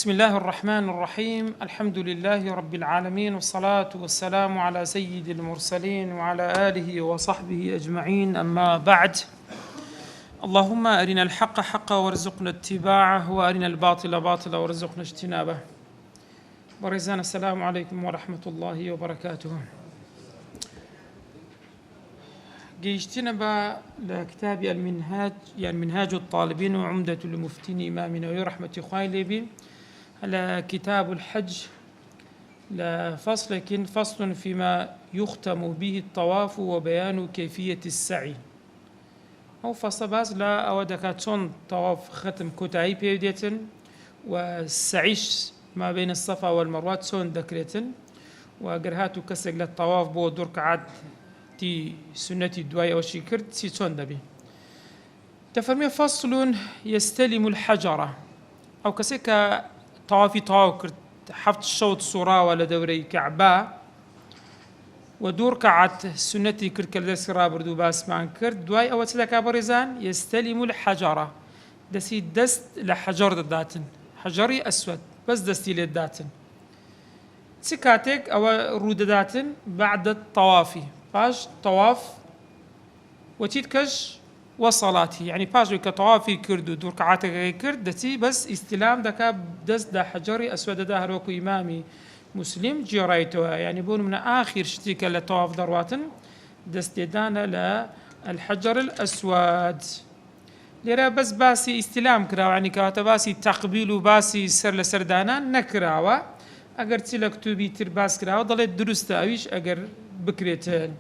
بسم الله الرحمن الرحيم. الحمد لله رب العالمين، والصلاة والسلام على سيد المرسلين وعلى آله وصحبه أجمعين، أما بعد. اللهم أرنا الحق حقا وارزقنا اتباعه، وأرنا الباطل باطلا وارزقنا اجتنابه. ورزانا السلام عليكم ورحمة الله وبركاته. جيشتنا لكتاب المنهاج، يعني منهاج الطالبين وعمدة المفتين إمامنا ورحمة خايلبي، على كتاب الحج، فصل فيما يختم به الطواف وبيان كيفية السعي. أو فصل باز لا أودكاتون طواف ختم كتاي بيديتن والسعيش ما بين الصفا والمروة سون ذكرتن، وقرهاتو كسر للطواف بو درك عاد تي سنتي الدواية وشكرت سيتون دبي. تفرمي فصل يستلم الحجرة، أو كسيكا طوافي كرت حفت الشوط صورة ولا دوري كعبة ودور كعت سنتي كرت كالدسرا بردو باسمان كرت دواي أو تسلك برزان يستلم الحجرة، دسي دست لحجر داتن، حجري أسود بس دستي للداتن سكاتك أو رود داتن بعد الطوافي باش طواف وتيتكش وصلاتي، يعني باش كطوافي كرد ودور كعاتك كرد دتي بس استلام دكا دست دا حجري أسود دا هروكو إمامي مسلم جيرايتو، يعني بون من آخر شتيك لطواف درواتن دست دانا للحجر الأسود ليرا بس باسي استلام كراو، يعني كاتباسي تقبيل باسي سر لسردانا نكراوا اگر تلك توبي ترباس كراو ضلت درست اويش اگر بكريتن.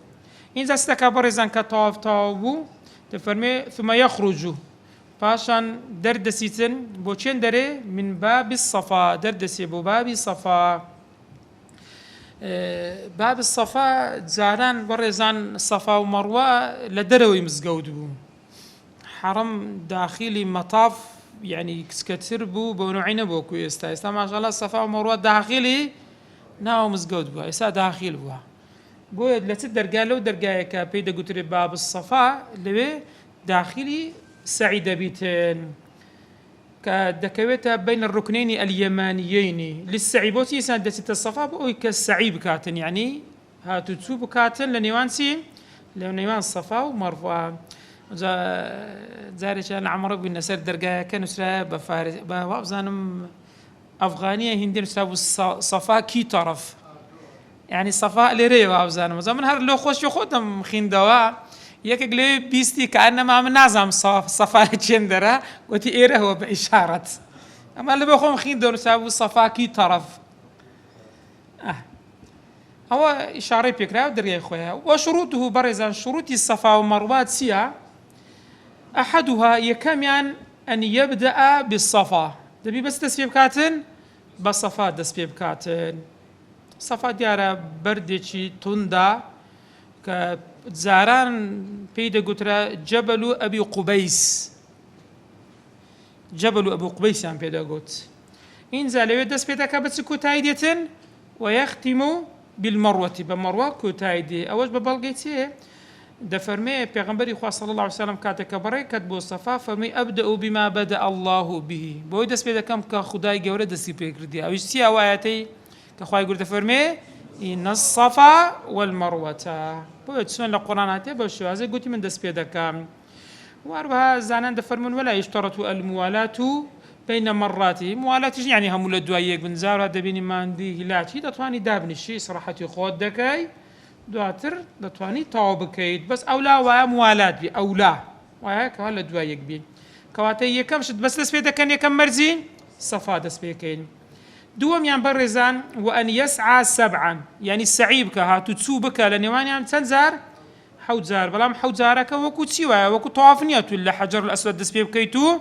إن زستك برزان كطواف طاوبو تفرمي ثم يخرجوا باشان دردسيتن بوچين دري من باب الصفا، دردسي بو باب الصفا. باب الصفا زاران برزان صفا ومروة لدروي مزقودو حرم داخلي مطاف، يعني كتر بو بونوعين بو كويستا ما شاء الله صفا ومروة داخلي ناو مزقود بو يسا داخل بو بو لتدرقا لو درقا كابيدا قتر باب الصفا اللي داخلي سعيد بيتين كدكويتا بين الركنين اليمانيين للسعيبوتي سادة الصفا بو كالسعيب كاتن، يعني هاتو تسوب كاتن لنيوانسي لنيوان الصفا ومروة. زاري كان عمرو بن نسر درجة كانوا سلا بفارس بوابزانم أفغانية هندي نسلا صفا كي طرف، يعني صفاء لري وابزانم زمن هر لو خوش يخدم خندوا يكجلي بيستي كأنما من نظام صفا تشندرا وتي إيره هو بإشارة، أما اللي بيخون خندوا نسلا صفا كي طرف هو إشارة بيكرا ودرجة خويا. وشروطه برزان شروط الصفا ومروة سيا أحدها يكمن أن يبدأ بالصفا، دبي بس تسبيب كاتن بالصفا تسبيب كاتن. صفا ديارة بردشي تندا كزاران بيدا قترا جبل أبي قبيس، جبل أبو قبيس يعني بيدا قت إن زالوا تسبيتا كبت كوتايديتن ويختم بالمروة، بمروة كوتايدي أوج ببلغيتي دفرمي پیغمبري خوا صلى الله عليه وسلم كاتك بري كتبو الصفا فرمي أبدأ بما بدأ الله به، بوي دس بيدا كم كخداي جورة دسي بيكردي أو يشتي أواتي كخواي يقول دفرمي إن الصفا والمروة بوي تسون القرآن هاتي بوشو هذا قلت من دس بيدا كم. وأربها زانان دفرمون ولا يشترط الموالاة بين مراتي، موالاة يعني هم الدوايق بن زار هذا بيني ما عندي هلاتي دطواني دابن الشيء صراحة خود دكاي دواتر دتواني توبكيد بس أولا وموالات بي أولا ويا كهلا دوايق بي كواتي يكمش بس دسبيدا كان يكم مرزين صفا دسبيكين دوم يعني برزان وأن يسعى سبعا، يعني السعيب كها تتسوبك لنيوان يعني تنزار حوت زار بلام حوت زارك وكو تسيوا وكو طوافنيات ولا حجر الأسود دسبيكيتو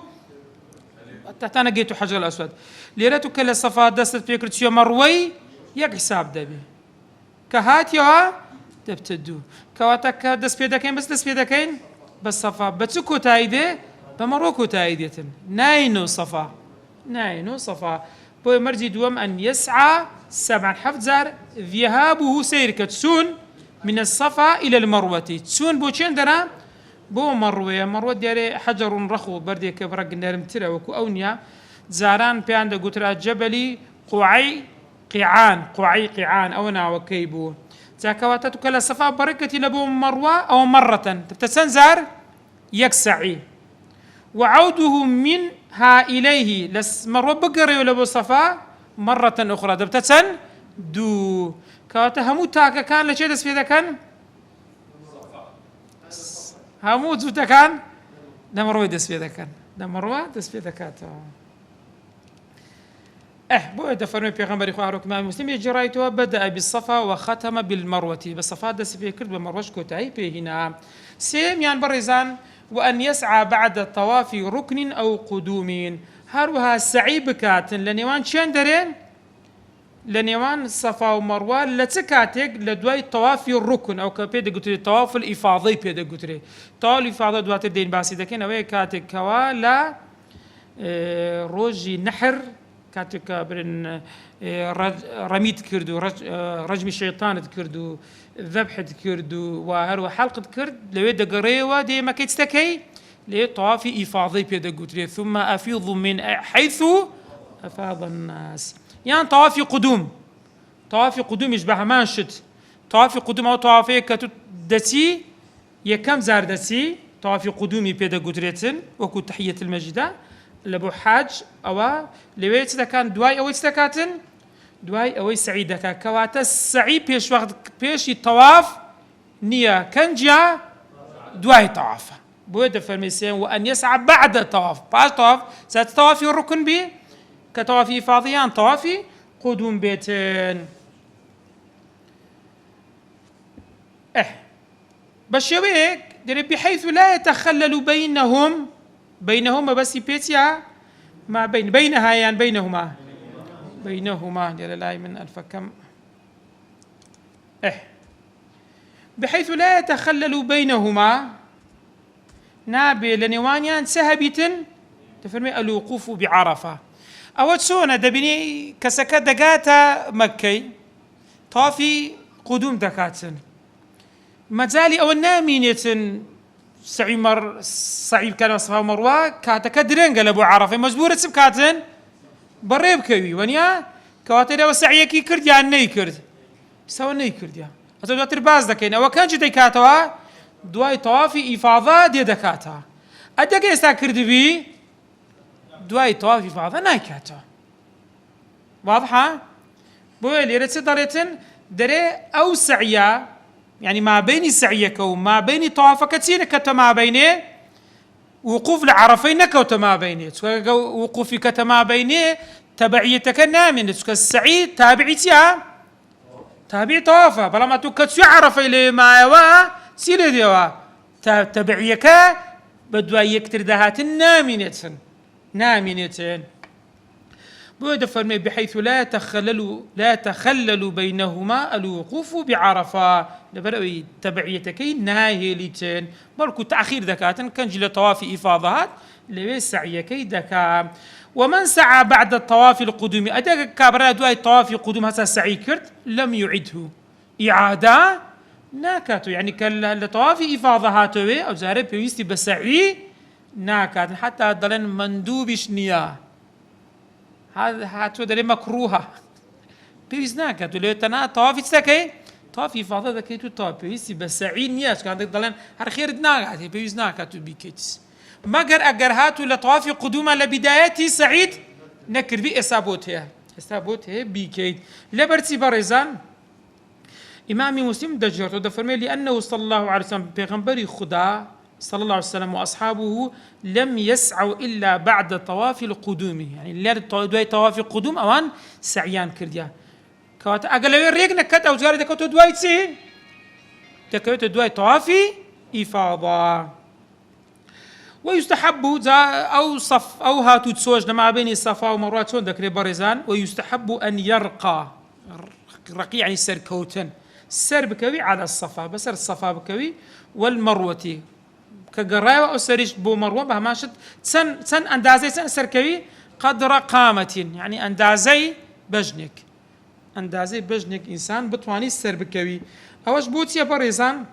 تحتانا جيتو حجر الأسود ليرتو كلا صفا دست بيكرتيو مروي يك حساب دبي كهاتيوا تبتدو كواتك دس بيدكين بس دس بيدكين بس صفا بتسكو تايدي بمروكو تايديتن ناينو صفا بو مرجي دوم أن يسعى سبعا حفزار ذهابه سيركة تسون من الصفا إلى المروة تسون بو چندرا بو مروة دياري حجر رخو بردي كبرق نرمترا وكو أونيا زاران بيان دەگوترا جەبەلی قوعی قیعان ئەوە ناوەکەی بوو. جاکەواتە تو کە لە سەفا بەڕێکەتی لە بۆ مەڕوا ئەوە مەڕەتەن دەبتە چەند زار؟ یەک سەعی. وعوده منها إليه مەڕوە بگەڕێەوە لە بۆ سەفا مەڕەتەن ئوخرا دەبتە چەند؟ دوو. کەواتە هەموو تاکەکان لە چێ دەست پێ دەکەن؟ هەموو جووتەکان لە مەڕۆی دەست پێ دەکەن، لە مەڕوا دەست پێ دەکاتەوە. بۆیە دەفەرمێ پێغەمبەری خوا هەروەکو مسلم جێڕایەوە بەدە بالصفا وختم بالمروة بە صفا دەست پێ کرد بە مەڕوەش کۆتایی پێهینا. سێمیان بەڕێزان وأن يسعى بعد الطواف ركن أو قدوم هەروەها سعی بکاتن لە نێوان چیان دەرێن؟ لە نێوان سەفا و مەڕوا لە چ کاتێک لە دوای تەوافی ڕوکن ئەو کە پێ دەگوترێت تەواف الئیفاضەی پێ دەگوترێت. تەواف ئیفاضە دواتر دێن باسی دەکەین ئەوەیە کاتێکەوە لە ڕۆژی نەحر کاتێک کە برن ڕەمیت کرد و ڕەجمی شەیطانت کرد و ذەبحت کرد و هەروە حەڵقت کرد لەوێ دەگەڕێەوە دێمەکەی چ دەکەی؟ لێ تەوافی ئیفاضەی پێ دەگوترێت ثم أفيض من حيث أفاض الناس. یان تەوافی قودوم، تەوافی قودومیش بە هەمان شت. تەوافی قودوم ئەو تەوافەیە کە تو دەچی یەکەم زار دەچی تەوافی قودومی پێ دەگوترێتن وەکو تەحیەت المەسجدە لە بۆ حاج ئەوە لەوێ چ دەکەن؟ دوای ئەوەی چ دەکاتن؟ دوای ئەوەی سعی دەکات. کەواتە سعی پێشی تەواف نییە، کەنجیا دوای تەوافە. بۆیە دەفەرمێ سێم وأن يسعى بعد الطواف پاش تەواف سات تەوافی ڕوکن بی کە تەوافی ئیفاضیان تەوافی قودوم بێتن. بە شێوەیەک دەرێ بحيث لا يتخلل بينهما بەسی پێچیا ما بينها یان بينهما لێرە لای من ئەلفەکەم بحيث لا يتخلل بينهما نابێ لە نێوانیان چ هەبیتن؟ دەفەرمێ الوقوف بعرفة. ئەوە چۆنە؟ دەبینی کەسەکە دەگاتە مەککەی تەوافی قودوم دەکاتن، مەجالی ئەوە نامینێتن سعی بکەنەوە سەفا و مەڕوا کاتەکە درێنگە لە بۆ عەرەفە مەجبورە چ بکاتن؟ بەڕێ بکەوی وەنیا کەواتە لەوە سعیەکی کرد یان نەیکرد؟ ئێستاوە نەیکردیا ئەتە دواتر باز دەکەین ئەوە کەنجی دەیکاتەوە دوای تەوافی ئیفاضە دێدەکاتە. ئەدەگە ئێستا کردبی دوای تەوافی ئیفاضە نایکاتەوە. واضحە؟ بۆیە لێرە چ دەڵێتن؟ دەرێ ئەو سعیە يعني ما بين سعيك وما بين طوافك تسينك تما بينه وقوف لعرفين كوت ما بينه وقوفك تما بينه تبعيتك نامن السعي تابعتها تابع طوافه بلا ما تكتسو عرفي لما يوا سيل ديوا تبعيك بدوا يكتر دهات نامنة بوده فرمي بحيث لا تخلل بينهما الوقوف بعرفة لبرأي تبعيتكي ناهيلتين بركو تأخير دكاتن كان جل طواف إفاضات لوي سعيكي دكا. ومن سعى بعد الطواف القدوم أداك كابرا دواي طواف القدوم هسا سعي كرت لم يعده إعادة ناكاتو يعني كالطواف إفاضة هاتوي أو زارب بيستي بسعي ناكات حتى ضلن مندوبش نياه هذا هاتو دليل مكروهة بيز ناكاتو لو تنا طوافي تسكي طوافي فاضة ذكيتو طوافي بيز بسعين نياش كان دلن هر خير ناكاتو بيز ناكاتو بيكيتس مگر اگر هاتو لطوافي قدوما لبدايتي سعيد نكر بي اسابوتها بيكيت لبرتي برزان امام مسلم دجرته دفرمي لانه صلى الله عليه وسلم بيغمبري خدا صلى الله عليه وسلم وأصحابه لم يسعوا إلا بعد طواف القدوم يعني اللي دوای طواف القدوم أوان سعيان كرديا كوات أقلوي ريق نكت أو جاري دكتو دوای تسي دكتو دوای طواف إفاضة. ويستحب أو هاتو تسوج ما بين الصفا ومروة شون ذكر برزان. ويستحب أن يرقى رقي يعني سركوتن سر بكوي على الصفا بسر الصفا بكوي والمروة كقراية أو سريش بو مروة بهماشت سن أندازي سن سركوي قدر قامة يعني أندازي بجنك إنسان بتواني السر بكوي أوش بوتي بريزان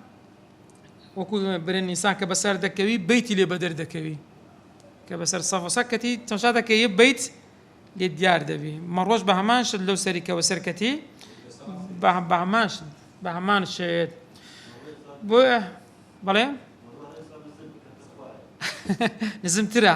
وكو برين إنسان كبسر دكوي بيتي اللي بدر دكوي كبسر صفا سكتي تمشى دكوي بيت لێ دیار دەبی مەڕۆژ بە هەمان شت لەو سەریکەوە سەرکەتی بە هەمان شێت بۆ بەڵێ نزمترە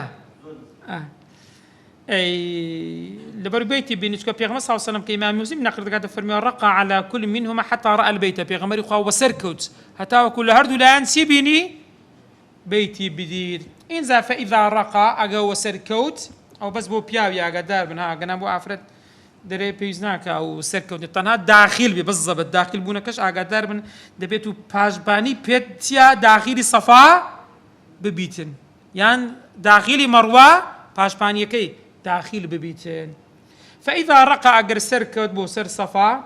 لبر بيتي بينشكو بيغمر صلى الله عليه وسلم كإمام مسلم نقل دكاتة فرمي رقى على كل منهما حتى رأى البيت بيغمر يخوا وسركوت حتى كل هردو لان سيبيني بيتي بدير إنزا فإذا رقى أجا وسركوت أو بس بو بياوي أجا دار بنها أجا نبو أفرد دري بيزناك أو سركوت تنها داخل بالضبط داخل بونكش أجا دار بن دبيتو باجباني بيتيا داخلي صفا ببيتن يعني داخلي مروة باجباني كي داخل ببيتين فإذا رقى أجر سركوت بو سر صفا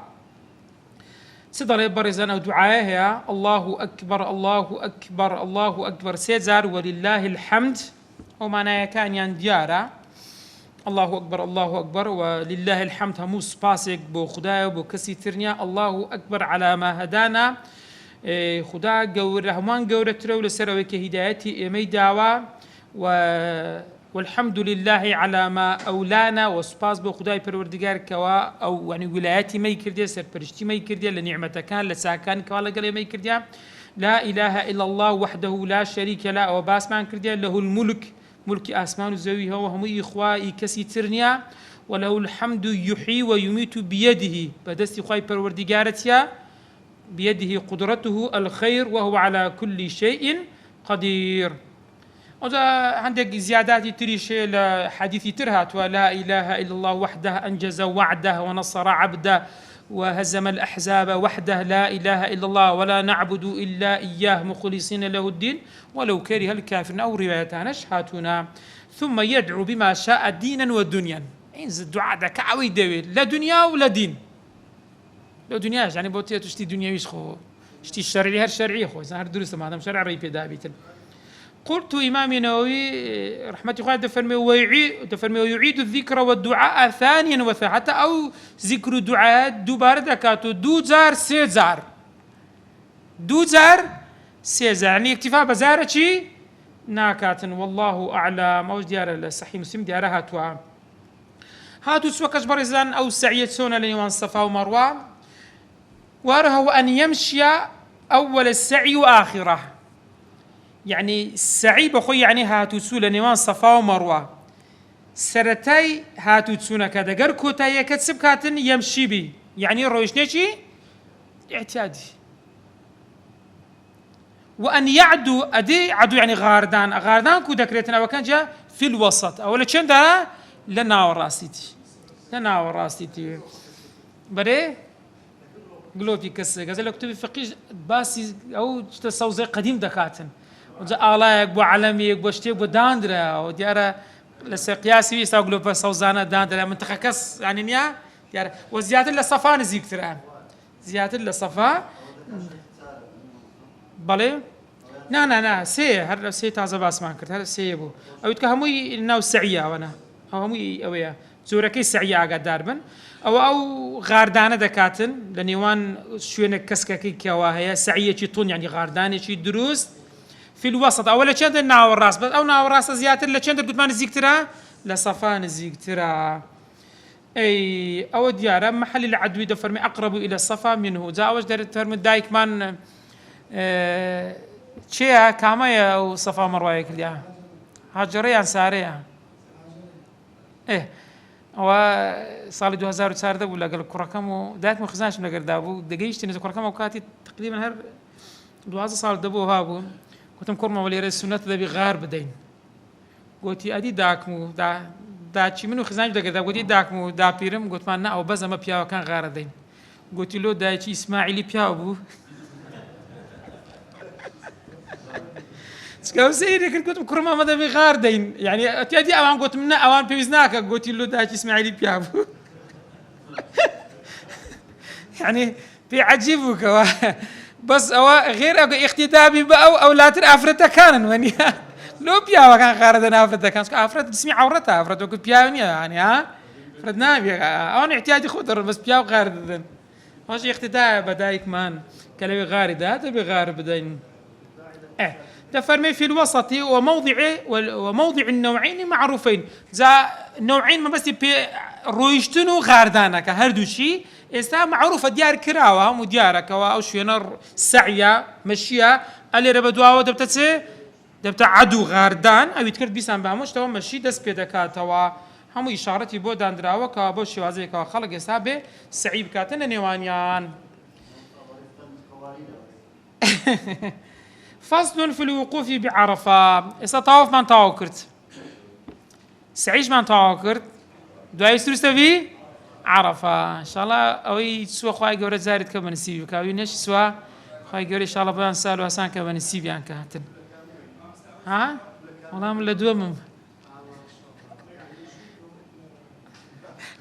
صدر يبرزنا ودعائها الله أكبر الله أكبر الله أكبر سيزار ولله الحمد وما كان ينديارا الله أكبر الله أكبر ولله الحمد همو سباسك بو خدايا بو كسي ترنيا الله أكبر على ما هدانا خدا جور رحمان جور ترو لسروي كهدايتي إمي دعوة والحمد لله على ما أولانا وسباس بو خداي پروردگار كوا أو يعني ولاياتي ما يكرديا سرپرشتي ما يكرديا لنعمة كان لساكان كوا لقل ما يكرديا لا إله إلا الله وحده لا شريك له وباس ما كرديا له الملك ملك آسمان وزوي هو هم إخوائي كسي ترنيا وله الحمد يحيي ويميت بيده بدست خواي پروردگارتيا بيده قدرته الخير وهو على كل شيء قدير وذا عندك زيادات تريشي لحديث ترهات ولا إله إلا الله وحده أنجز وعده ونصر عبده وهزم الأحزاب وحده لا إله إلا الله ولا نعبد إلا إياه مخلصين له الدين ولو كره الكافرون أو روايتان هاتنا ثم يدعو بما شاء دينا ودنيا إنز الدعاء ده كعوي دوي لا دنيا ولا دين لا دنيا يعني بوتي تشتي دنيا يشخو شتي الشرعي هر شرعي خو هر درس ما هذا شرع ريبي دابيتن قلت إمام النووي رحمة الله دفرمي ويعيد الذكر والدعاء ثانيا وثالثا أو ذكر دعاء دوباره دكاتو دوزار سيزار يعني اكتفاء بزارة شي ناكاتن والله أعلم أوش ديار الصحيح مسلم ديارها هاتوا هاتو سوكش برزان أو سعية سونا لنيوان صفا ومروة واره أن يمشي أول السعي وآخره يعني السعي بخوي يعني هاتو سولا نيوان صفا ومروة سرتاي هاتو تسونا كذا قر كوتاي كتسب كاتن يمشي بي يعني رويشنيشي اعتيادي وأن يعدو أدي عدو يعني غاردان كو دكريتنا وكان جاء في الوسط أولا كان دا لنا وراسيتي بري قلوبي كسر قال لك تبي فقيش باسي أو تصوزي قديم دكاتن وجا آلايك بو علميك بو شتيك بو داندرا وديارة لسقياسي ويسا قلوبا صوزانا داندرا منتخكس يعني نيا ديارة وزيادة لصفا نزيك ترى زيادة لصفا بالي نا سي هر سي تازه باس ما كرت هر سي بو او تكهموي انه سعيه وانا هموي اويا زوركي سعيه اگه داربن او غاردانه دكاتن لنيوان شوينه كسككي كوا هي سعيه طون يعني غاردانه شي دروس في الوسط اولا كانت الناو الراس بس او ناو الراس زياده اللي كانت قلت ما نزيك ترى لصفان نزيك ترى اي او دياره محل العدو دفرمي اقرب الى الصفا منه زاوج دار تفرم دايك مان چیا کامه او صفا مروه کردیا هاجریان ساریه و سال 2014 ولا قال كركم دات مخزنش نقدر دابو دقيقتي نزل كركم وكاتي تقريبا هر 12 صار دبو هابو كنت مكرمه ولي رئيس السنه ذا بغار بدين قلت ادي داكمو دا شي منو خزنش دقدر قلت داكمو دا بيرم قلت ما او بزما بيا كان غار دين قلت له دا شي اسماعيلي بيا ابو سكاو سيري كنت مكرمه ماذا بغار دين يعني اتيادي اوان قلت منا اوان بيزناك قلت له دا شي اسماعيلي بيا ابو يعني في عجيبك بس او غير اقتدابي او لا تر افرته كان وني لو بيا كان غاردنا افرته كان افرت تسمي عورتها افرت كنت بيا يعني ها فردنا بيا انا احتياجي خضر بس بيا غاردن واش اقتداء بدايك مان كلي غارده هذا بغار بدين دفرمي في الوسط وموضع النوعين معروفين ذا نوعين ما بس رويشتنو غاردانك هردو شي استا معروفة ديار كراوة هم ديارك أو شوينر سعية مشية اللي ربدواوة دبتا عدو غاردان أو يتكرد بيسان بهموش توا مشي دس بيدكات و همو إشارتي بو داندراوة كابو شوازي كوا خلق استا سعيب كاتن نيوانيان فصل في الوقوف بعرفة استطاوف من تاوكرت سعيش من تاوكرت دعاي سرستفي عرفة إن شاء الله أوي سوا خواهي قورة زارد كبن السيبي كاوي نش سوا خواهي قورة إن شاء الله بيان سالو هسان كبن السيبي عنك هاتن ها والله من لدوم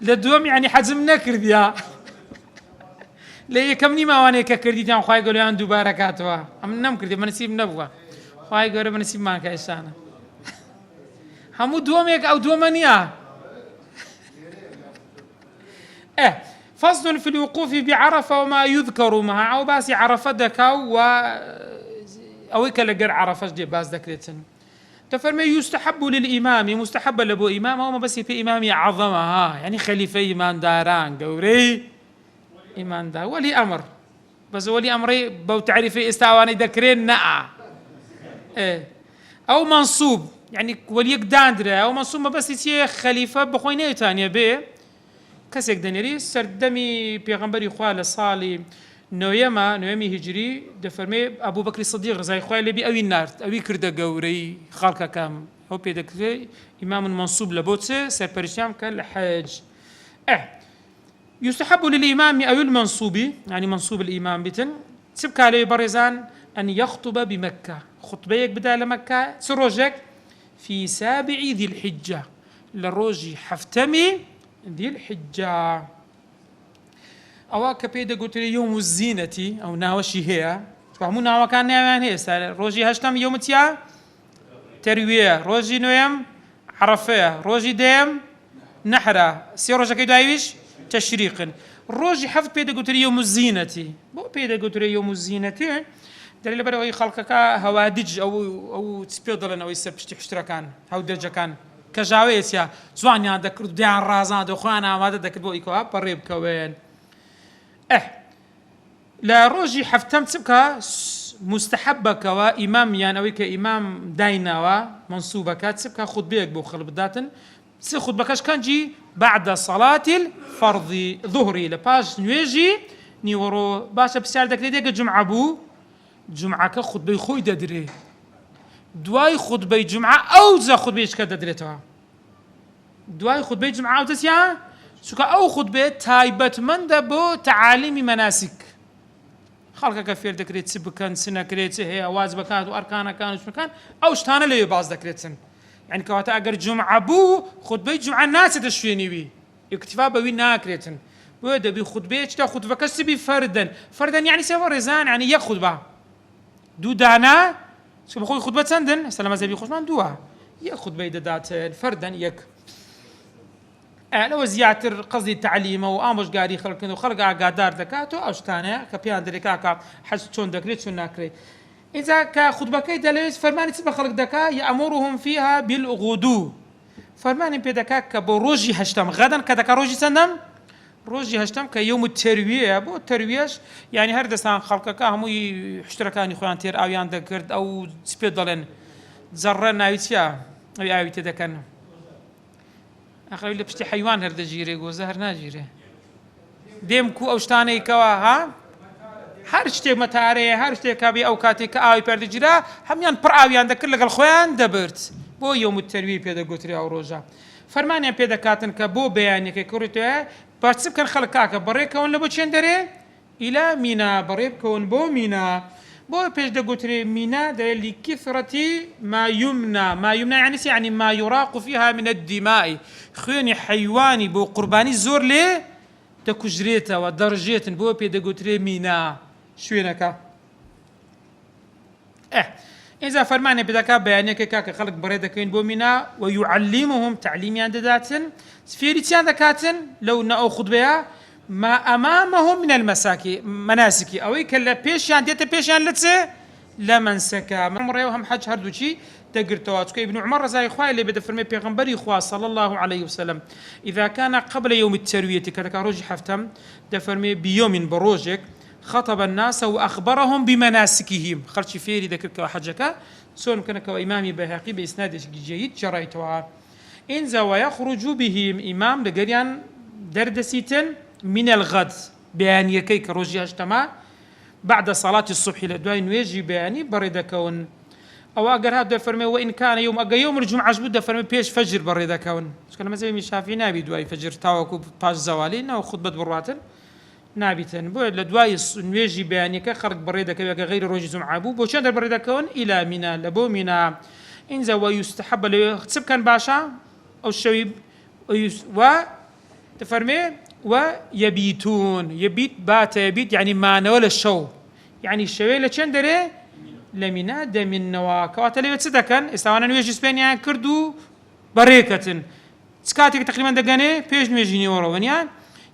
لدوم يعني حزم نكرد يا ليه كم نيما واني ككردي تام خواهي قولي عن دوباره كاتوا أم نم كردي منسيب نبوا خواهي قولي منسيب ما كايشانا همو دوميك أو دومانيا فصل في الوقوف بعرفة وما يذكر معه أو باسي عرفة دكاو أو كالجر عرفة دي باس ذكرتن تفرمي يستحب للإمام مستحب لبو إمام أو ما بس في إمام عظمها يعني خليفة إيمان داران قوري إيمان دا ولي أمر بس ولي أمري بو تعريفي استعواني ذكرين نقع أو منصوب يعني وليك داندرة أو منصوب ما بس يتيه خليفة بخوينة تانية بيه كسيك دنيري سردمي بيغمبري خوالة صالي نويمي هجري دفرمي أبو بكر الصديق رزاي خوالة بي أوي النار أوي كردة قوري خالك كام هو بيدك إمام منصوب لبوتسي سربرشام كالحج يستحب للإمام أو المنصوب يعني منصوب الإمام بتن سبك عليه برزان أن يخطب بمكة خطبيك بدال مكة سروجك في سابع ذي الحجة للروجي حفتمي ذي الحجة أو كبيدة قلت لي يوم الزينة أو ناوشي هي فهمو ناوا كان ناوان هي روجي هشتم يوم تيا تروية روجي نويم عرفة روجي ديم نحرة سيروجا كيدو عايش تشريق روجي حفظ بيدا قلت لي يوم الزينة بو بيدا قلت لي يوم الزينة دليل برا أي خلقك هوادج أو تسبيضلن أو يسر بشتي حشتركان هاو درجة كان كجاويس يا زواني عندك ديان رازان دخوانا ما دك بو إيكوا بريب كوين لا روجي حفتم تسبك مستحبك وإمام يعني أو كإمام داينا ومنصوبك تسبك خطبيك بو خلب داتن سيخد بكاش كانجي بعد صلاة الفرض ظهري لباش نويجي نيورو باشا بسيار داك ليديك جمعة بو جمعة كخطبة خوي دادري دواي خطبة جمعة أو زا خطبة إيش كدادري توا دواي خطبة جمعة أو تسيا سوكا أو خطبة تايبت من دبو تعاليم مناسك خلقك كفير دكريت سبكان سنة كريت هي أواز بكات وأركانا كان وش مكان أو شتانا لي باز دكريت سن يعني كواتا أجر جمعة بو خطبة جمعة الناس تشويني بي اكتفاء بوي ناكريتن بودا بي خطبة تا خطبة كسبي فردا يعني سوى رزان يعني يك خطبة دو دانا سو بخوي خطبة سندن سلام زي خوش من دوا يك خطبة دات فردا يك لو زياتر قصدي تعليم وامش قاري خلق قادار دكاتو او شتانه كبيان دريكاكا حس شون دكريت شون ناكري إذا كخطبة كيدا ليش فرمان تسبق خلق دكا يأمرهم فيها بالغدو فرمان بيدكا كبروجي هشتم غدا كدكا روجي سندم روجي هشتم كيوم التروية أبو الترويش يعني هردستان خلقك هم يحشتركان يخوان تير أو يندكرد أو سبيدلن زرنا يتيا أو يأوي تدكن أخلي اللي بشتي حيوان هرد جيري جو زهر ناجيري ديم كو أو شتاني كوا ها هر شتي متاري هر شتي كابي أو كاتي كأوي بردجرا هم ين برأوي عندك كل الخوان دبرت بو يوم التروية بيدا قطري أو روجا فرمان بيدا كاتن كبو بياني كوريتو بارتسب كان خلقاك بريك كون لبو تشندري إلى مينا بريب كون بو مينا بو بيش دا قطري مينا دا لكثرة ما يمنى يعني ما يراق فيها من الدماء خيوني حيواني بو قرباني زور لي تكجريتا ودرجيتا بو بيدا قطري مينا شوينكا إذا فرمان بدك بياني كاك خلق بريدة كين بومنا ويعلمهم تعليم يندداتن سفيرتيان دكاتن لو نأخذ بها ما أمامهم من المساكي مناسكي أو يكلا بيشان ديتا بيشان لتسي لمن سكا مرة وهم حج هردو شي تقرتوات ابن عمر رضي الله عنه بدفرمي بيغمبري خوا صلى الله عليه وسلم إذا كان قبل يوم التروية كذا روج حفتم دفرمي بيوم بروجك خطب الناس وأخبرهم بمناسكهم خرج فيري ذكرك وحجك سون كانك وإمامي بهقي بإسناد جيد جريتها إنزا ويخرج بهم إمام لقريان دردسيتن من الغد بيان يكيك روجي اجتماع بعد صلاة الصبح لدواء نويجي بياني بريدة كون أو أجر هذا فرمي وإن كان يوم الجمعة جبودة فرمي بيش فجر بريدة كون مش كلام زي مشافي نبي دواء فجر تاوكو باش زوالين أو خطبة برواتن نابتن بعد لدواء نويجي بياني كخرج بريدة غير روجي جمعة بو بوشان بريدة كون إلى منا لبو منا إنزا ويستحب ليختسب كان باشا أو الشويب و تفرمي ويبيتون يبيت بات يبيت يعني ما نول الشو يعني الشويلة شندري لمنا من نواك واتلي بتصدقن استوانا نويجي اسبانيا كردو بريكة سكاتك تقريبا دقاني بيش نويجيني ورو ونيا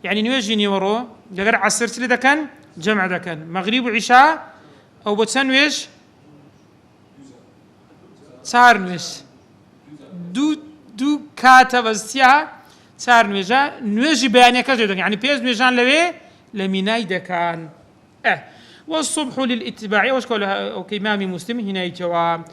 يعني نويجيني ورو جغر عصر سلي دكان جمع دكان مغرب وعشاء او بتسنويش صار نويش دو كاتب استيا صار نويجا نويجي بياني كذا يعني بيش نويجان لوي لمناي دكان والصبح للاتباع وش قال او كإمام مسلم هنا جواب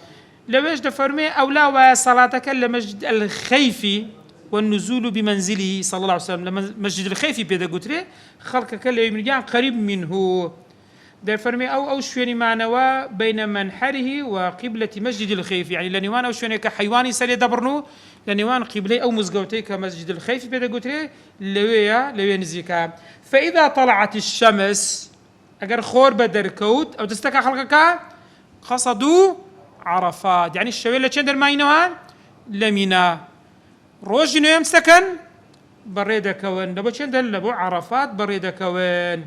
لويش دفرمي او لا صلاتك لمسجد الخيفي والنزول بمنزله صلى الله عليه وسلم لما مسجد الخيفي بيدا قتري خلقك اللي من قريب منه دفرمي او شويني معنوا بين منحره وقبلة مسجد الخيفي يعني لنيوان او شويني كحيواني سالي دبرنو لنيوان قبلي او مزقوتي كمسجد الخيفي بيدا قتري لويا نزيكا فإذا طلعت الشمس اگر خور بدر كوت او تستكى خلقك قصدوا عرفات يعني الشويلة چندر ماينوها لمنا روج نيوم سكن بريدة كون لبو چندر لبو عرفات بريدة كون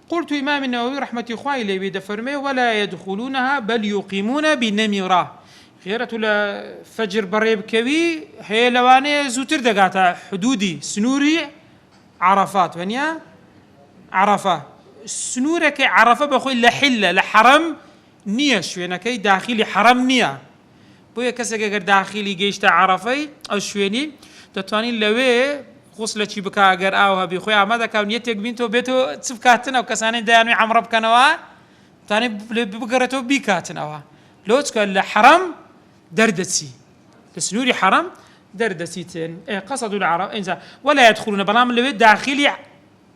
قلت إمام النووي رحمة إخوائي لي دفرمي ولا يدخلونها بل يقيمون بنمرة خيرة فجر بريب كوي هي لواني زوتر دقاتا حدودي سنوري عرفات ونيا عرفة سنورك عرفة بخوي لحلة لحرم نية شوينا كي داخلي حرم نية بويا كسك اگر داخلي جيشتا عرفي او شويني تتوانين لوي غسلة شي بكا اگر اوها بخوي عمادا كاون يتك بنتو بيتو تسفكاتنا وكسانين ديانوي عمر بكنوا تاني بقرتو بيكاتنا لو تكون لحرم دردتسي لسنوري حرم دردسيتين قصدوا العرب إنزا ولا يدخلون بلام اللي داخلي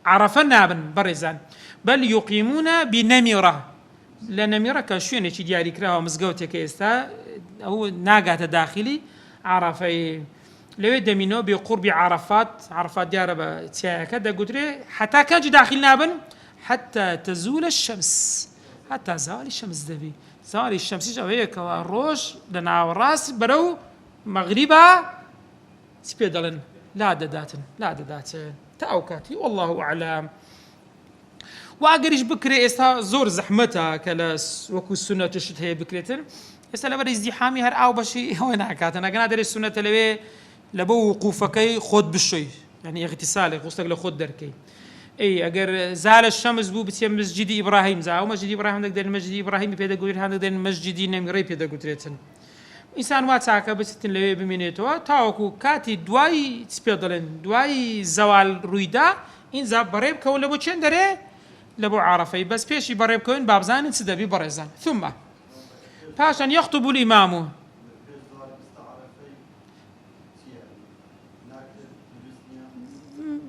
عرفنا بن برزان بل يقيمون بنمرة لنمرة كشوين شي دياري كراها مزقوتي كيستا هو ناقات داخلي عرفي لو دمينو بقرب عرفات ديار كذا قدري حتى كان داخلنا بن حتى تزول الشمس حتى زوال الشمس دبي زوال الشمس جوهيك والروش لنا والراس برو مغربا سبيدلن لا دداتن تأوكاتي والله أعلم وأجريش بكري إستا زور زحمتها كلاس وكو السنة تشت هي بكريتن إستا لبر ازدحامي هر أو بشي هون عكاتن أنا أدري السنة لبي لبو وقوفكي خود بالشي يعني اغتسالي غسلك لخود دركي اي اگر زال الشمس بو بتيم مسجد إبراهيم زاو مسجد إبراهيم دك مسجد إبراهيم بيدا قولي هذا دين مسجد نمري بيدا قولتن إنسان واتساكا بستن لوي بمينيتوا تاوكو كاتي دواي سبيدلن دواي زوال رويدا إن زاب بريب كون لبو چندري لبو عرفي بس بيشي بريب كون بابزان سدبي بريزان ثم باشان يخطب الإمام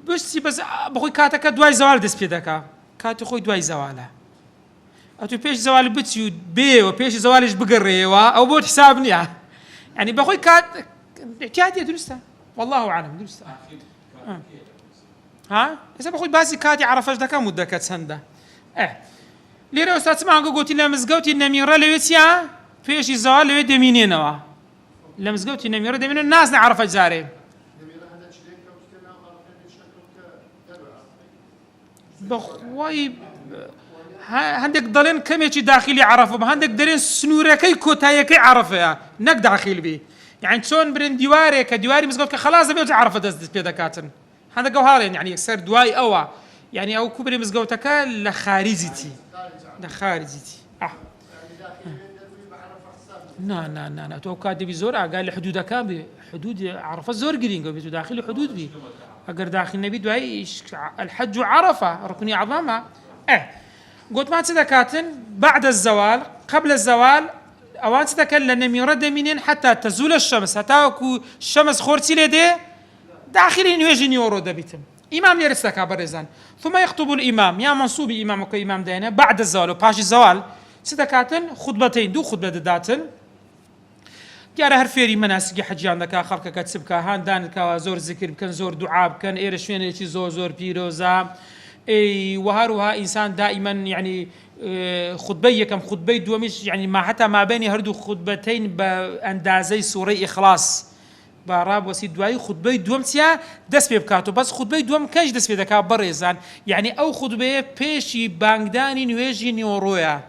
بس بخوي كاتك دواي زوال دس بيدكا كاتي خوي دواي زواله أتو بيش زوال بتيو بي وبيش زوالش بقريوا أو بود حسابني يعني بخوي كات احتياطي درسته والله أعلم درسته ها إذا بخوي باسي كاتي عرفش دكا مدة كتسنده ليرة أستاذ سمعان قلت لنا مزقوتي النميرة لويتيا بيش زوال لوي دمينينوا لمزقوتي النميرة دمينوا الناس نعرف أجزاري بخوي هندك ضلين كم يجي داخلي عرفه هندك دارين سنورة كي كوتاية كي عرفه نك داخل بي يعني تون برين ديواري كديواري مزقوت خلاص بيوت عرفه دز بيدا كاتن هندك جوهرين يعني يكسر دواي أوا يعني أو كبري مزقوتك لخارجتي لخارجتي نا توقع دي بزور قال لي حدود كام حدود عرفة زور قرين قبل داخل حدود بي أقر داخل النبي دعي الحج عرفة ركني عظامها قلت ما تذكرتن بعد الزوال قبل الزوال أوان تتكلم لأن يرد منين حتى تزول الشمس حتى الشمس خورتي لديه داخلين يجي يورو دبيتم إمام يرسلك برزان ثم يخطب الإمام يا منصوب إمام وكإمام دينا بعد الزوال وباش الزوال ستكاتن خطبتين دو خطبة داتن جاره هر فيري مناسك حجيان دكا خلقك كتسبك هان دانك زور ذكر بكن زور دعاء بكن إيرشوين شي زور بيروزا اي وهروها انسان دائما يعني خطبه كم خطبه دومش يعني ما حتى ما بين هردو خطبتين باندازي سوره اخلاص باراب وسيد دواي خطبه دومتيا دس بكاتو بس خطبه دوم كاش دس بدك بريزان يعني او خطبه بيشي بانغداني نويجي نيورويا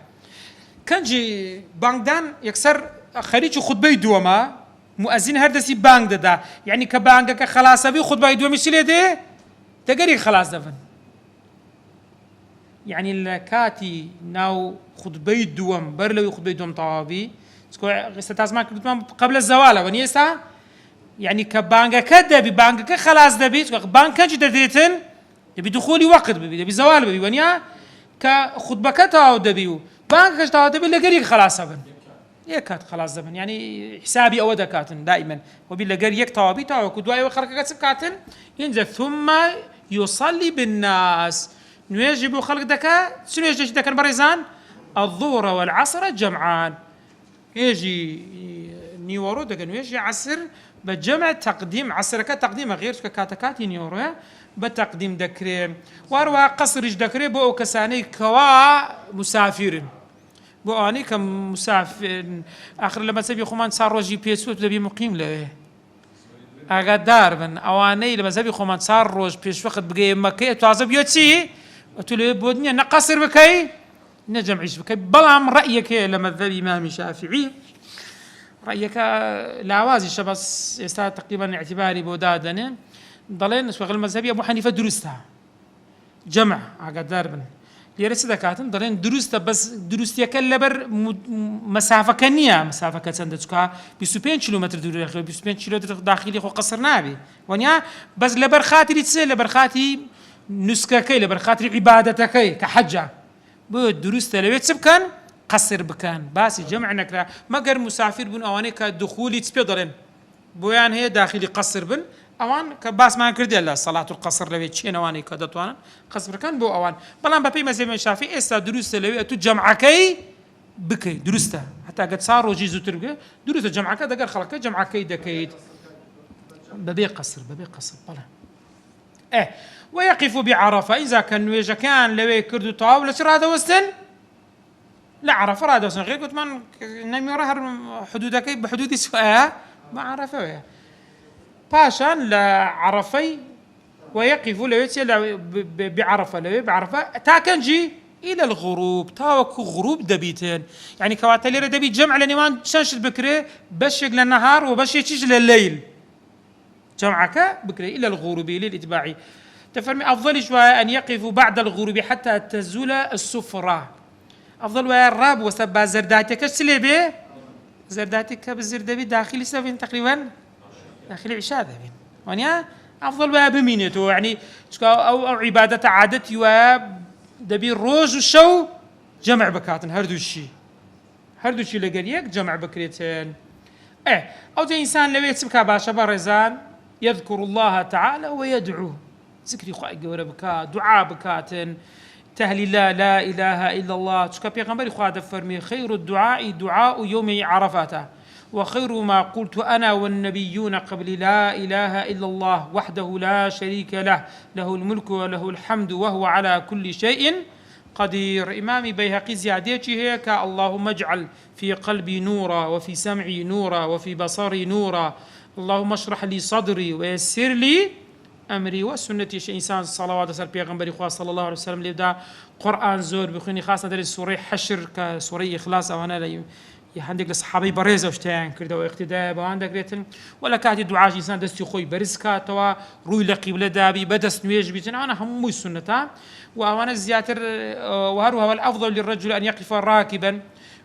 كانجي بانغدان يكسر خريج خطبه دوما مؤذن هردسي بانغ دا يعني كبانغ خلاص ابي خطبه دومش ليدي تقري خلاص دفن يعني الكاتي ناو خطبي دوم برلوي خطبي دوم طوابي استازمان قبل الزوال ونيسا يعني كبانغا كدا ببانغا خلاص دبي بانغا كنج دديتن بدخولي وقت بزوال بي ونيا كخطبه كتاو دبيو بانغا كتاو دبي لقري خلاص ابن يكات خلاص زبن يعني حسابي او دكاتن دائما وباللقري يك طوابي تاو كدواي وخلق كاتن ينزل ثم يصلي بالناس نواجب خلق دكا شنو يجي دكا بريزان الظهر والعصر جمعان يجي نيورو دكا نواجي عصر بجمع تقديم عصر كتقديم غير كاتكات نيورو بتقديم دكري واروا قصر دكري بو كساني كوا مسافر بو اني كمسافر اخر لما سبي خمان صار روجي بيسو تبي مقيم له اغدار من اواني لما سبي خمان صار روج بيش وقت بقي مكه تعذب يوتي وتلو بودني نقصر بكي نجم عيش بكي بلام رأيك لما ذهب إمام الشافعي رأيك لاوازي شبس يستاهل تقريبا اعتباري بودادني ضلين نسوغ المذهبي أبو حنيفة درستا جمع عقد داربن ليرس دكاتن ضلين درستا بس درستي كلبر مسافة كنية مسافة كتسندتك ب كيلومتر دوري ب كيلومتر داخلي خو قصر نابي ونيا بس لبر خاطري تسل لبر خاطري نسككي لبر خاطري عبادتكي كحجة بود درست لويت سبكان قصر بكان بس جمع نكرا مقر مسافر بن اواني كدخولي تسبيدرن بويان هي داخلي قصر بن اوان كباس ما كردي الله صلاه القصر لويت شي اواني كدتوان قصر كان بو اوان بلان بابي مذهب الشافعي استا درست لويت جمعكي بكي درسته حتى قد صاروا جيزو تربيه درست جمعك دقر خلق جمعكي دكيد ببي قصر بلا ويقف بعرفة إذا كان ويجا كان لوي كردو طاولة هذا وستن لا عرفة هذا وستن غير قلت من نمي راه حدودك بحدود سواء ما عرفه باشان لا عرفي ويقف لوي بعرفة لوي بعرفة تا كنجي إلى الغروب تاوكو غروب دبيتين يعني كواتلي دبي جمع لنيوان شنش البكري بشق للنهار وبشيش لليل جمعك بكري إلى الغروب إلى الإتباعي تفرمي أفضل شوية أن يقفوا بعد الغروب حتى تزول السفرة أفضل ويا الراب وسبا زرداتك السليبي زرداتك بالزردبي داخلي سبين تقريبا داخلي عشاء ذبين ونيا أفضل ويا بمينته يعني أو عبادة عادتي ودبي الروج والشو جمع بكاتن هردو الشي لقريك جمع بكريتين أو زي إنسان لو يتسبكا باشا برزان يذكر الله تعالى ويدعو ذكري خواهي قورة بكات دعاء بكاتن تهليل لا إله إلا الله تشكا بيغمبري خواهي دفرمي خير الدعاء دعاء يوم عرفاته وخير ما قلت أنا والنبيون قبل لا إله إلا الله وحده لا شريك له له الملك وله الحمد وهو على كل شيء قدير إمامي بيهقي زيادتي هيك اللهم اجعل في قلبي نورا وفي سمعي نورا وفي بصري نورا اللهم اشرح لي صدري ويسر لي أمري وسنتي شيء إنسان صلوات وسلام بيغمبري خواه صلى الله عليه وسلم ليبدا قرآن زور بخوني خاصة در سورة حشر كسورة إخلاص أو أنا هەندێک لە سەحابەی بەڕێزە و شتیان کردەوە اقتیدای بەوان دەگرێتن ولا کاتی دوعاش ئینسان دەستی خۆی بەرز کاتەوە ڕووی لە قیبلە دابی بەدەست نوێژ بیتن ئەوانە هەمووی سونەتە و ئەوانە زیاتر وهروها الأفضل للرجل أن يقف راكبا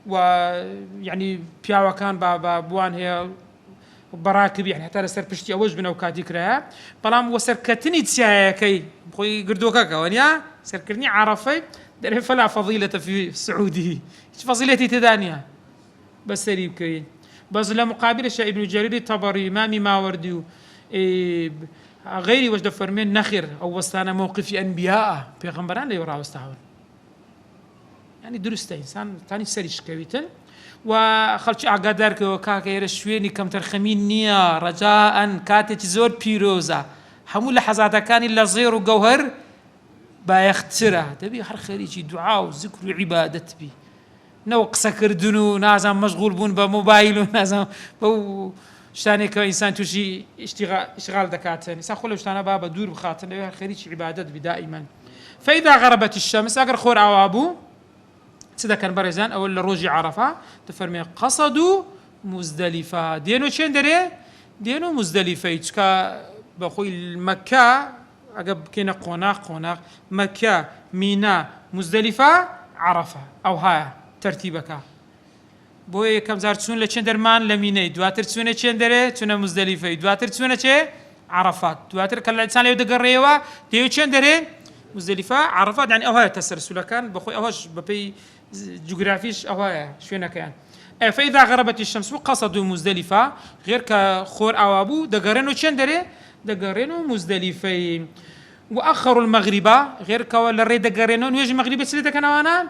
ويعني پیاوەکان بوان هەیە بەڕاکبی يعني هەتا لەسەر پشتی ئەوەش بنەوە کاتی کرایە بەڵام وە سەرکەتنی چایەکەی خۆی گردووەکەکەوە نیە سەرکردنی عەرەفەی دەرێ فلا فضيلة في سعوده هیچ فەزیلەتی تێدا نییە بەسەری بکەین بەس لە مقابلەشە ئیبن جەریر تەبەری ئیمامی ماوەردی و غیری وەش دەفەرمێن نەخێر ئەو وەستانە مووقفی ئەنبیاءە پێغەمبەران لەوێ ڕاوەستاون يعني دروستە ئینسان تانی سەری شکەویتن و خەڵکی ئاگادارکەوە کاکە ئێرە شوێنی کەم تەرخەمی نییە ڕەجاءەن کاتێکی زۆر پیرۆزە هەموو لە حەزاتەکانی لە زێر و گەوهەر بایەخترە دەبی هەر خەریکی دوعا و زیکر و عیبادەت بی نەوە قسەکردن و نازان مەشغوڵ بوون بە مۆبایل و نازان بەو شتانێکەوە ئینسان تووشی ئیشتیغال دەکاتن ئینسان خۆ لەو شتانە با بە دوور بخاتن لەوێ هەر خەریکی عیبادەت بی دائیمەن فەئیدا غەرەبەتی الشەمس ئەگەر خۆر ئاوا بوو چ دەکەن بەڕێزان ئەوە لە ڕۆژی عەرەفە دەفەرمێ قەسەد و مزدەلیفە دێن و چێن دەرێ دێن و مزدەلیفەی چکە بەخۆی مەککە ئەگە بکەینە قۆناق مەککە مینا مزدەلیفە عەرەفە ئەو هایە تەرتیبەکە بۆ یەکەم جار چوون لە چێن دەرمان لە مینەی دواتر چوونە چێن دەرێ چوونە مزدەلیفەی دواتر چوونە چێ عەرەفات دواتر کە لە ئینسان لەوێ دەگەڕێەوە دەیەوێت چێن دەرێ مزدەلیفە عەرەفات یعنی ئەو هایە تەسەلسولەکان بەخۆی ئەوەش بەپێی جوگرافیش ئەو هایە شوێنەکەیان فەئیدا غەرەبەتی الشەمس قەسەد و مزدەلیفە غێر کە خۆر ئاوا بوو دەگەڕێن و چێن دەرێ دەگەڕێن و مزدەلیفەی وأخروا المغربة غير كوال الريد قرينون ويجي مغربة سليتك كنوانا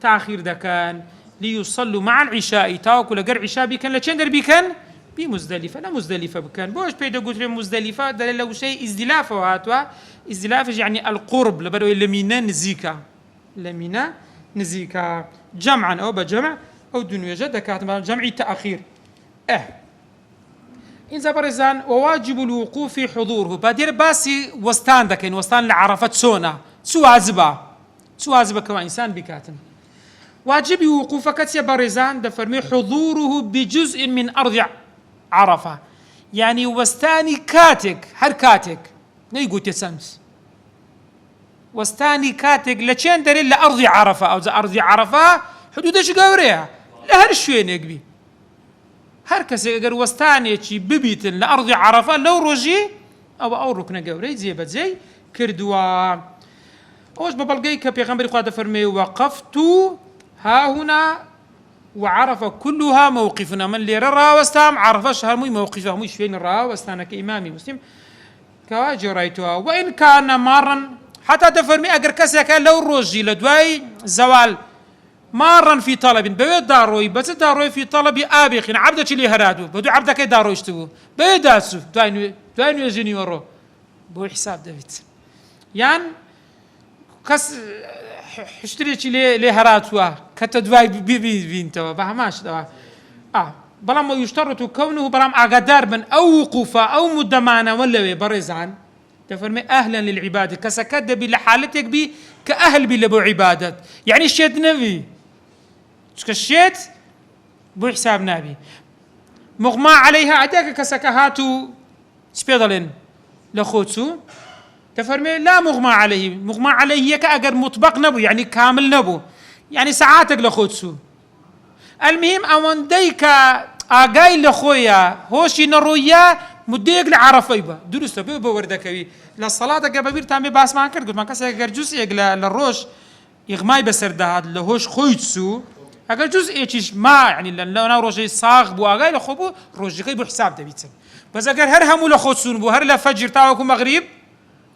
تأخير دكان ليصلوا مع العشاء تاكل قر عشاء بكن لشندر بكن بمزدلفة لا مزدلفة بكن بوش بيدا قلت مزدلفة دل له شيء ازدلافة وهاتوا ازدلاف يعني القرب لبدو لمينا نزيكا لمينا نزيكا جمعا أو بجمع أو دنيا جد كاتب جمع تأخير إنزا برزان وواجب الوقوف حضوره بادير باسي وستان دكين وستان لعرفة سونا سوازبا كما إنسان بكاتن واجب وقوفك يا برزان دفرمي حضوره بجزء من أرض عرفة يعني وستاني كاتك هر كاتك نيقو تسمس وستاني كاتك لچين داري لأرض عرفة أو أرض عرفة حدودش قوريها لهر شوين يقبي هر کسی اگر وستانێکی ببیتن لە ئەڕضی عەرەفە لەو ڕۆژی ئەو ڕوکنە گەورەی جێبەجێی کردووە ئەوەش بە بەڵگەی کە پێغەمبەری خوا دەفەرمێ وەقەفت هاهنا وعرفة كلها موقفنا من لێرە ڕاوەستام عەرەفەش هەمووی موقف هەمووی شوێنی ڕاوەستانەکە ئیمامی مسلم کەوا جێڕایتەوە وإن كان مارا حتى دەفەرمێ ئەگەر کەسێکە لەو ڕۆژی لە دوای زەوال مارا في طلب بيد داروي بس داروي في طلب آبخ عبدك اللي هرادو بدو عبدك داروي يشتبو بيداسو دوين يجيني ورو بو حساب دافيت يان كس حشتريك اللي هراتوا كتدواي بينتوا بهماش دوا بلام يشترط كونه بلام اقدار من او وقوفه او مدمانه ولا برزعن تفرمي اهلا للعباده كسكد بلحالتك بي كاهل بلبو عباده يعني شيت نبي تكشيت بو حساب نبي مغمى عليها عداك كسكهاتو سبيدلين لخوتسو تفرمي لا مغمى عليه كأجر مطبق نبو يعني كامل نبو يعني ساعاتك لخوتسو المهم اوان ديكا اقاي لخويا هوشي نرويا مديك لعرفيبا درست بوردكوي للصلاة قبل تامي باس ما كرت قلت ما كسر اگر جزء للروش يغماي بسرده هاد لهوش خويتسو اگر جزء ايش ما يعني لو روجي صاغ بو اقاي لخوبو روجي بو حساب دبيتن بس اگر هر همو لخوتسون بو هر لفجر تاوكو مغرب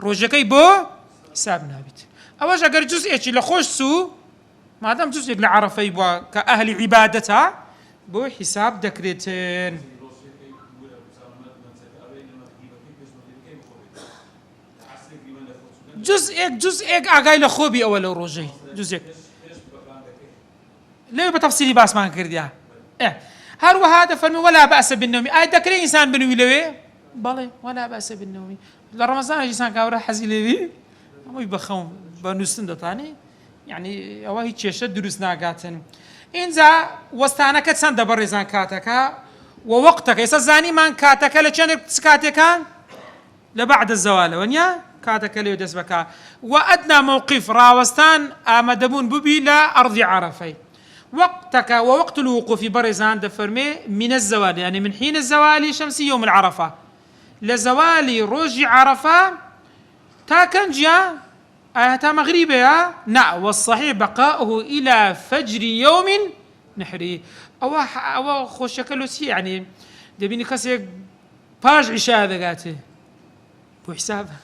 روجي بو حساب نابت اواش اگر جزء ايش لخوشسو ما دام جزء لعرفي بو كأهل عبادتها بو حساب دكريتين جزء اقاي لخوبي اول روجي جزء ليه بتفصيلي باس ما كرديها هرو هذا فالمي ولا بأس بالنوم دكري انسان بنوي لوي بالي ولا بأس بالنوم لرمضان انسان كاورا حزيلي بي مو يبخون بنوستن دتاني يعني اواهي تشيشه دروس ناقاتن إنزا وستانك تسند برزان كاتكا ووقتك يسزاني من كاتكا لشان كاتكا لبعد الزوال ونيا كاتكا ليودس بكا وأدنى موقف راوستان آمدبون ببي لا أرض عرفي وقتك ووقت الوقوف برزان دفرمي من الزوال يعني من حين الزوال شمسي يوم العرفة لزوال روج عرفة تا كنجيا تا مغربها نعم والصحيح بقاؤه إلى فجر يوم نحري أو خوش شكله سي يعني دبيني كسي باج عشاء ذاته بو حسابها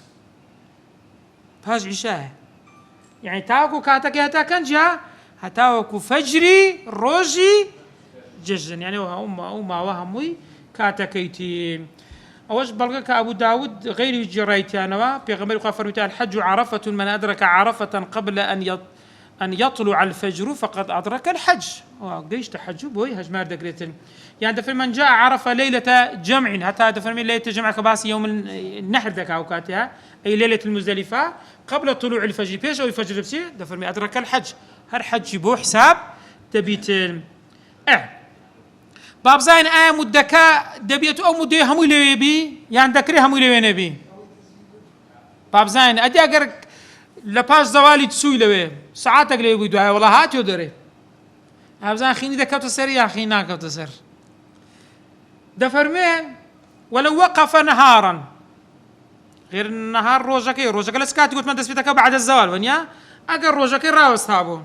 باج عشاء يعني تاكو كاتك هتا كنجا هتاوكو فجري روجي ججن يعني وما وهمي كاتكيتي أوش بلغك أبو داود غير جريتي أنا بيغمبر قافر الحج عرفة من أدرك عرفة قبل أن يطلع الفجر فقد أدرك الحج قيش تحجوا بوي هجمار دقريتن يعني دفر من جاء عرفة ليلة جمع حتى دفر من ليلة جمع كباس يوم النحر ذاك أوقاتها أي ليلة المزدلفة قبل طلوع الفجر بيش أو الفجر بسي دفر من أدرك الحج هالحج بو حساب تبيت باب زين مدكا دبيت مدي همو لويبي يعني ذكري همو لوي نبي باب زين أدي أجر لباش زوالي تسوي لوي ساعاتك لوي دعاء والله هات يدري باب زين خيني ذكرت السر يا خينا كرت السر دفرمي ولو وقف نهارا غير النهار روجك لسكات قلت ما تثبتك بعد الزوال ونيا أجر روجك راوس هابو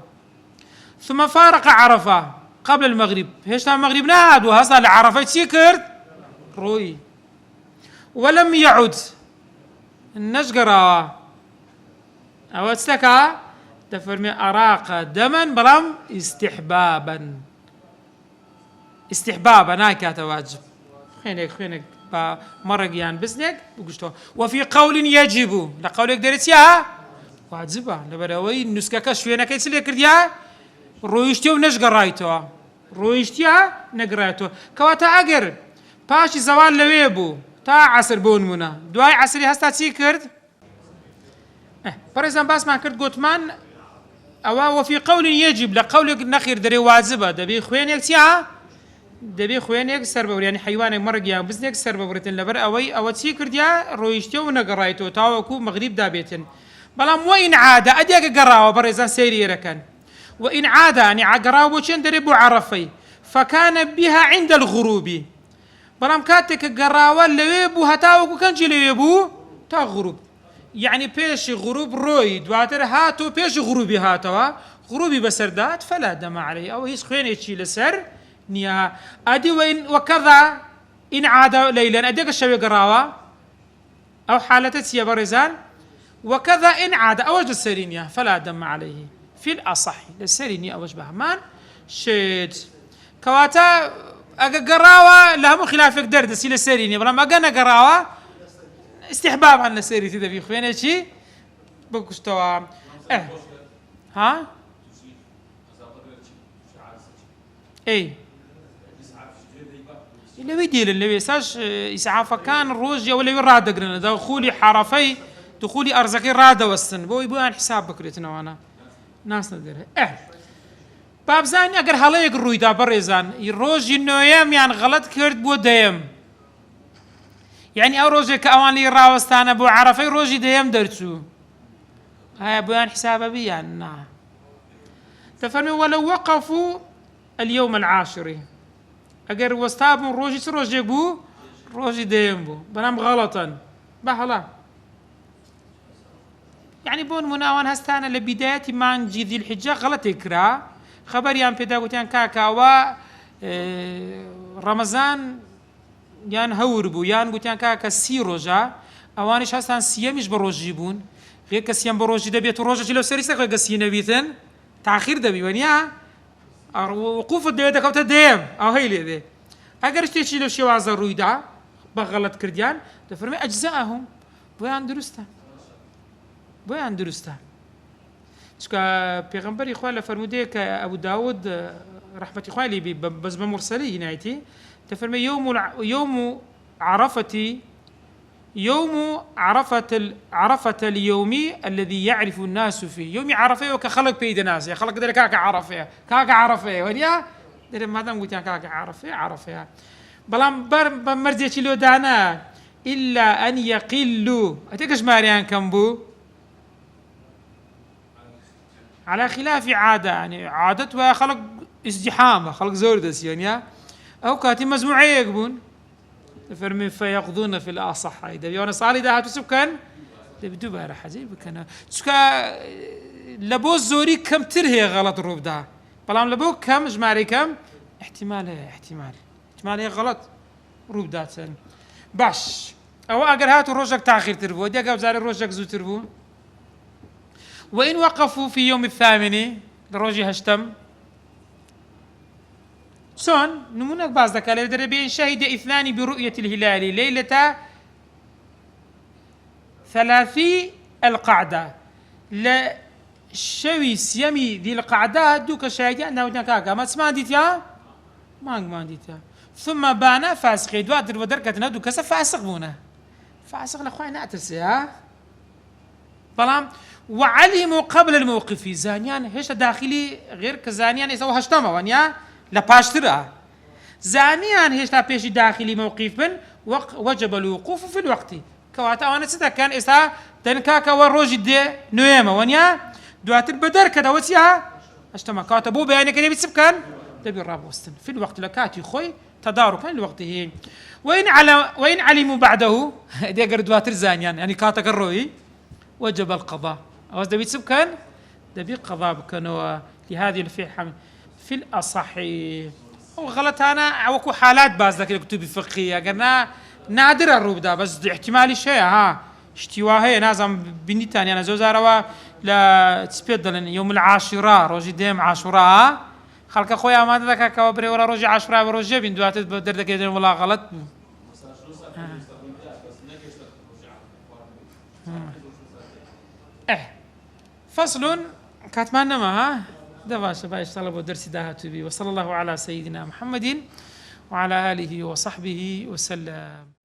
ثم فارق عرفة قبل المغرب هيش المغرب ناد وهذا لعرفة سيكرت روي ولم يعد النشقرا أو تستكى تفرمي أراق دما بلام استحبابا نايكا تواجب خينك مرقيان بسنك بقشتو وفي قول يجب لقولك درسيها واجبة لبروي نسكك شوينا كيسلي كرديا رويشتي ونشقرايتو رويشتيها نقرايتو كواتا أجر باشي زوال لويبو تا عصر بون منا دواي عصري هستا تسي كرد بريزان باس ما كرد قوتمان أو وفي قول يجب لقولك نخير دري واجبة دبي خوينيك تيها دبي خوينيك سربور يعني حيوانك مرقيا بزنك سربورتن لبر أو تسي كرديا رويشتي ونقرايتو تاوكو مغرب دابيتن بلام وإن عاد أديك قراوة بريزان سيري ركن وإن عاد يعني عقراوة دربو عرفي فكان بها عند الغروب بلام كاتك قراوة لويبو هتاوكو كنجي لويبو تا غروب يعني بيش غروب روي دواتر هاتو بيش غروبي هاتوا غروبي بسردات فلا دم عليه أو هيس خوين يتشي لسر نيا أدي وكذا إن عاد ليلا أديك الشوي قراوة أو حالة سيا برزان وكذا إن عاد أوجد السرينيا فلا دم عليه في الأصح للسرينيا أوجد بهمان شد كواتا قراوة لهم خلافك درد سيل السرينيا بلما قنا قراوة استحباب عن السيري تذا في خوينا شيء بكستوا ها اي اللي بيدير اللي بيساش إسعاف كان روج ولا يراد قرنا دخولي حرفي دخولي أرزقي راد والسن بو يبغى حساب بكرتنا وانا ناس نديرها باب زين أجر هلايق الرويدا بريزان الروج إنه يوم يعني غلط كرد بو دايم يعني أو روجي كأواني راوستان أبو عرفي روجي دايم درتو هاي أبوان حسابه بي يعني نعم تفهمي ولو وقفوا اليوم العاشري أجر وستابون روجي بو روجي دايم بو بنام غلطا بحلا يعني بون مناوان هستانا لبداية ما نجي ذي الحجة غلط يكرا خبر يان بيداغوتيان كاكا و رمضان يان هوربو يان قوتيان كاكا سي روجا اوانيش هستان سياميش بروجي بون غير كسيام بروجي دبيت روجا لو سريسا غير قسينا بيتن تاخير دبي ونيا وقوف الدبيت كوتا ديم او هيلي دي اگر اشتيشي لو شواز رويدا بغلط كرديان تفرمي اجزاءهم بويان درستا شكا بيغمبر إخوان فرموديك أبو داود رحمة إخوان لي بس بمرسلي نايتي تفرمي يوم عرفتي يوم عرفة اليوم الذي يعرف الناس فيه يوم عرفه وكخلق بيد ناس يا خلق ذلك كاك عرفه ونيا در ما دام قلت كاك عرفه بلام بمرجع لو دانا إلا أن يقلوا أتيكش ماريان كمبو على خلاف عادة يعني عادتها خلق ازدحام خلق زوردس يعني أو كاتي مزموعية يقبون فرمي فيقضون في الأصح إذا يونا صالي ده هتسكن تبدو بها حجي بكنا تسكا لبوز زوري كم ترهي غلط الروب ده بلام لبو كم جماري كم احتمال غلط روب ده تن باش أو أجر هاتوا روجك تأخير تربو دي أجر زاري روجك زو تربو وإن وقفوا في يوم الثامن دروجي هشتم سون نمونك بعض ذكاء دربين شهد اثنان برؤية الهلال ليلة 30 القعدة لا شوي سيمي ذي القعدة دوك شاهدين أنه نكاكا ما تسمع ديتيا ما ديتيا ثم بانا فاسق دوات ودركة ندو كسا فاسق بونا فاسق لأخواني نعترسي ها بلام وعلموا قبل الموقف زانيان هيش داخلي غير كزانيان يسوي هشتما وانيا لباشترا زانيان هيش بيش داخلي موقف بن وجب الوقوف في الوقت كواتا وانا ستا كان اسا تنكاكا وروج دي نويما وانيا دوات البدر كدا وسيا هشتما كواتا بو بياني كده بيتسب كان تبي الراب وستن في الوقت لكاتي خوي تداركا لوقته وإن علموا بعده دي قردوات زانيان يعني كاتا كروي وجب القضاء أو دبي سبكان دبي قضاء بكنوا لهذه الفئة في الأصح وغلط أنا وكو حالات بعض ذاك الكتب الفقهية قلنا نادر الروب ده بس احتمال شيء ها اشتواهي نازم بني تاني أنا زوزاروا لا تسبيدلن يوم العاشوراء روجي ديم عاشوراء خلق أخويا ما ذاك كوابري ولا روجي عاشوراء وروجي بين دوات بدر ذاك يدين ولا غلط فصل كاتمانا ما دباش بايش طلبوا درس داهاتو بي وصلى الله على سيدنا محمد وعلى آله وصحبه وسلم.